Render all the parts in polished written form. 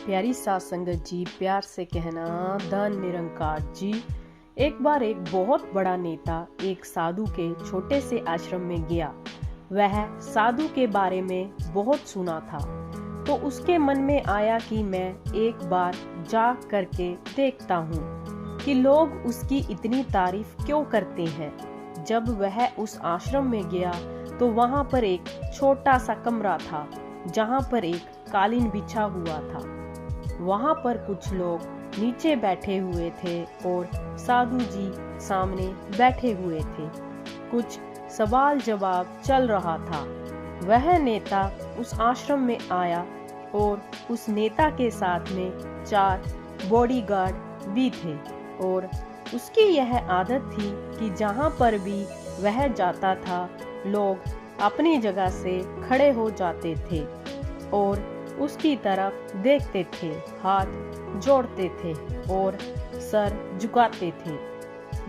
प्यारी सास संगत जी, प्यार से कहना धन निरंकार जी। एक बार एक बहुत बड़ा नेता एक साधु के छोटे से आश्रम में गया। वह साधु के बारे में बहुत सुना था, तो उसके मन में आया कि मैं एक बार जा करके देखता हूँ कि लोग उसकी इतनी तारीफ क्यों करते हैं। जब वह उस आश्रम में गया तो वहाँ पर एक छोटा सा कमरा था जहाँ पर एक कालीन बिछा हुआ था। वहाँ पर कुछ लोग नीचे बैठे हुए थे और साधु जी सामने बैठे हुए थे। कुछ सवाल जवाब चल रहा था। वह नेता उस आश्रम में आया और उस नेता के साथ में 4 बॉडीगार्ड भी थे और उसकी यह आदत थी कि जहाँ पर भी वह जाता था लोग अपनी जगह से खड़े हो जाते थे और उसकी तरफ देखते थे, हाथ जोड़ते थे और सर झुकाते थे।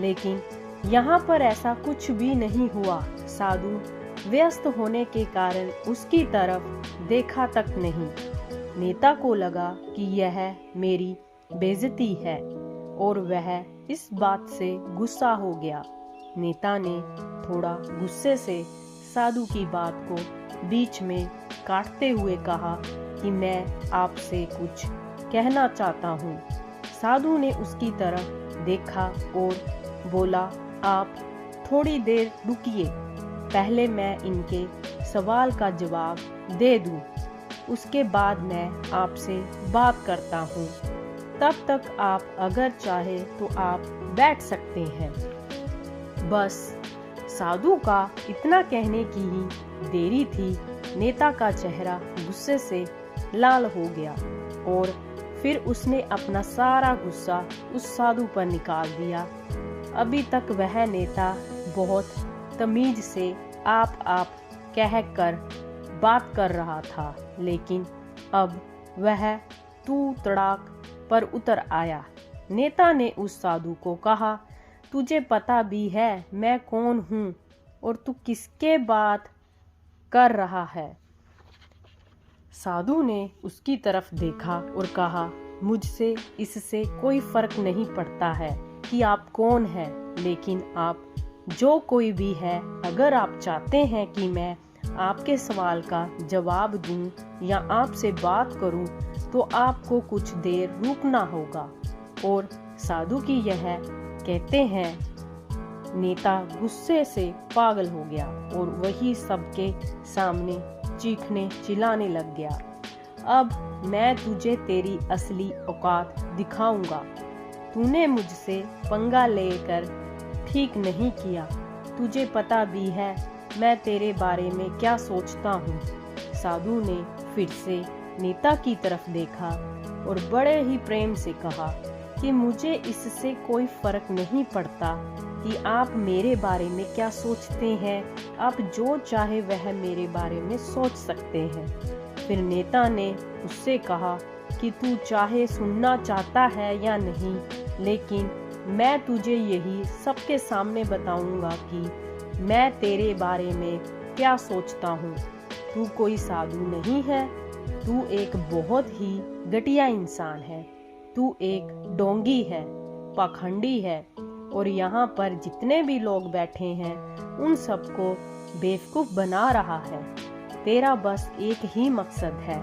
लेकिन यहाँ पर ऐसा कुछ भी नहीं हुआ। साधु व्यस्त होने के कारण उसकी तरफ देखा तक नहीं। नेता को लगा कि यह मेरी बेइज्जती है और वह इस बात से गुस्सा हो गया। नेता ने थोड़ा गुस्से से साधु की बात को बीच में काटते हुए कहा कि मैं आपसे कुछ कहना चाहता हूँ। साधु ने उसकी तरफ देखा और बोला, आप थोड़ी देर रुकिए, पहले मैं इनके सवाल का जवाब दे दूँ, उसके बाद मैं आपसे बात करता हूँ। तब तक आप अगर चाहे तो आप बैठ सकते हैं। बस साधु का इतना कहने की ही देरी थी, नेता का चेहरा गुस्से से लाल हो गया और फिर उसने अपना सारा गुस्सा उस साधु पर निकाल दिया। अभी तक वह नेता बहुत तमीज से आप कह कर बात कर रहा था, लेकिन अब वह तू तड़ाक पर उतर आया। नेता ने उस साधु को कहा, तुझे पता भी है मैं कौन हूँ और तू किसके बात कर रहा है? साधु ने उसकी तरफ देखा और कहा, मुझसे इससे कोई फर्क नहीं पड़ता है कि आप कौन हैं, लेकिन आप जो कोई भी है, अगर आप चाहते हैं कि मैं आपके सवाल का जवाब दूं या आपसे बात करूं, तो आपको कुछ देर रुकना होगा। और साधु की यह कहते हैं नेता गुस्से से पागल हो गया और वही सबके सामने चीखने चिल्लाने लग गया, अब मैं तुझे तेरी असली औकात दिखाऊंगा। तूने मुझसे पंगा लेकर ठीक नहीं किया। तुझे पता भी है मैं तेरे बारे में क्या सोचता हूँ। साधु ने फिर से नेता की तरफ देखा और बड़े ही प्रेम से कहा कि मुझे इससे कोई फर्क नहीं पड़ता कि आप मेरे बारे में क्या सोचते हैं। आप जो चाहे वह मेरे बारे में सोच सकते हैं। फिर नेता ने उससे कहा कि तू चाहे सुनना चाहता है या नहीं, लेकिन मैं तुझे यही सबके सामने बताऊंगा कि मैं तेरे बारे में क्या सोचता हूँ। तू कोई साधु नहीं है, तू एक बहुत ही घटिया इंसान है। तू एक ढोंगी है, पाखंडी है और यहाँ पर जितने भी लोग बैठे हैं उन सबको बेवकूफ बना रहा है। तेरा बस एक ही मकसद है,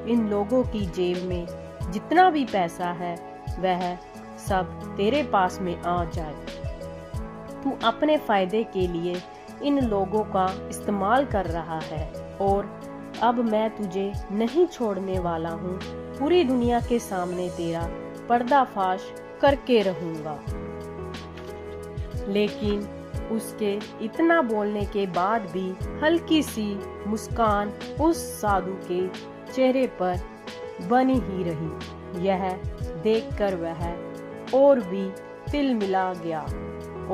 इन लोगों की जेब में जितना भी पैसा है वह सब तेरे पास में आ जाए। तू अपने फायदे के लिए इन लोगों का इस्तेमाल कर रहा है और अब मैं तुझे नहीं छोड़ने वाला हूँ। पूरी दुनिया के सामने तेरा पर्दाफाश करके रहूंगा। लेकिन उसके इतना बोलने के बाद भी हल्की सी मुस्कान उस साधु के चेहरे पर बनी ही रही। यह देखकर वह और भी तिलमिला गया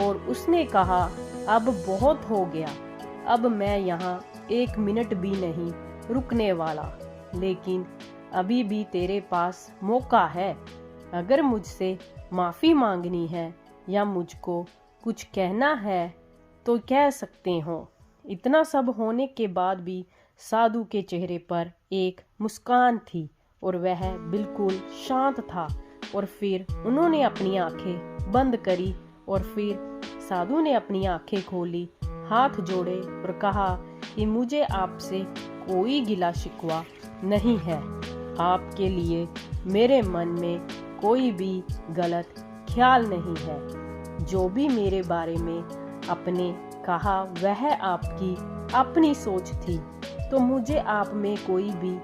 और उसने कहा, अब बहुत हो गया, अब मैं यहाँ 1 मिनट भी नहीं रुकने वाला। लेकिन अभी भी तेरे पास मौका है। अगर मुझसे माफ़ी मांगनी है या मुझको कुछ कहना है तो कह सकते हो। इतना सब होने के बाद भी साधु के चेहरे पर एक मुस्कान थी और वह बिल्कुल शांत था। और फिर उन्होंने अपनी आंखें बंद करी और फिर साधु ने अपनी आंखें खोली, हाथ जोड़े और कहा कि मुझे आपसे कोई गिला शिकवा नहीं है। आपके लिए मेरे मन में कोई भी गलत ख्याल नहीं है। जो भी मेरे बारे में आपने कहा वह आपकी अपनी सोच थी, तो मुझे आप में कोई भी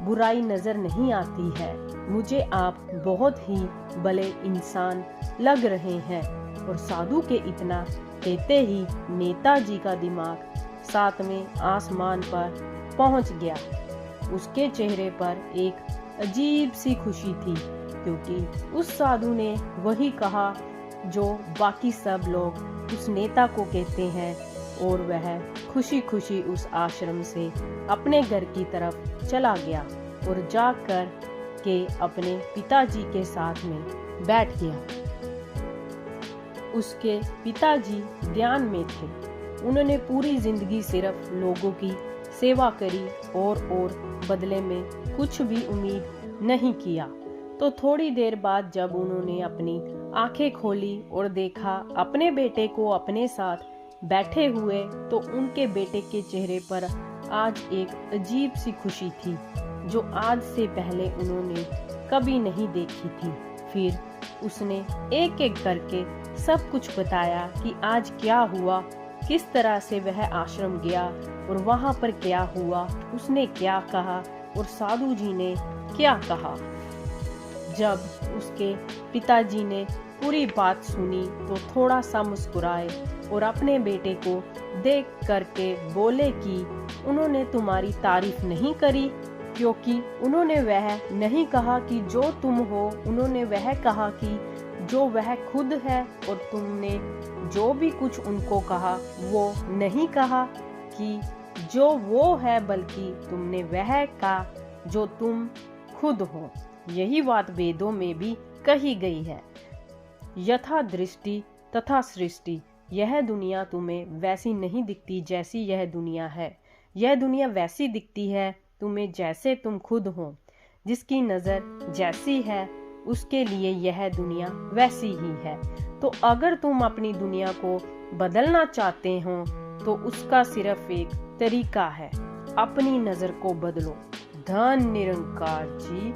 बुराई नजर नहीं आती है। मुझे आप बहुत ही भले इंसान लग रहे हैं। और साधु के इतना कहते ही नेताजी का दिमाग सातवें आसमान पर पहुंच गया। उसके चेहरे पर एक अजीब सी खुशी थी, क्योंकि उस साधु ने वही कहा जो बाकी सब लोग उस नेता को कहते हैं। और वह खुशी खुशी उस आश्रम से अपने घर की तरफ चला गया और जाकर के अपने पिताजी के साथ में बैठ गया। उसके पिताजी ध्यान में थे। उन्होंने पूरी जिंदगी सिर्फ लोगों की सेवा करी और बदले में कुछ भी उम्मीद नहीं किया। तो थोड़ी देर बाद जब उन्होंने अपनी आंखें खोली और देखा अपने बेटे को अपने साथ बैठे हुए, तो उनके बेटे के चेहरे पर आज एक अजीब सी खुशी थी जो आज से पहले उन्होंने कभी नहीं देखी थी। फिर उसने एक एक करके सब कुछ बताया कि आज क्या हुआ, किस तरह से वह आश्रम गया और वहां पर क्या हुआ, उसने क्या कहा और साधु जी ने क्या कहा। जब उसके पिताजी ने पूरी बात सुनी तो थोड़ा सा मुस्कुराए और अपने बेटे को देख करके बोले कि उन्होंने तुम्हारी तारीफ नहीं करी, क्योंकि उन्होंने वह नहीं कहा कि जो तुम हो, उन्होंने वह कहा कि जो वह खुद है। और तुमने जो भी कुछ उनको कहा वो नहीं कहा कि जो वो है, बल्कि तुमने वह कहा जो तुम खुद हो। यही बात वेदों में भी कही गई है। यथा दृष्टि तथा सृष्टि। यह दुनिया तुम्हें वैसी नहीं दिखती जैसी यह दुनिया है। यह दुनिया वैसी दिखती है तुम्हें जैसे तुम खुद हो। जिसकी नजर जैसी है उसके लिए यह दुनिया वैसी ही है। तो अगर तुम अपनी दुनिया को बदलना चाहते हो तो उसका सिर्फ एक तरीका है, अपनी नजर को बदलो। धन निरंकार जी।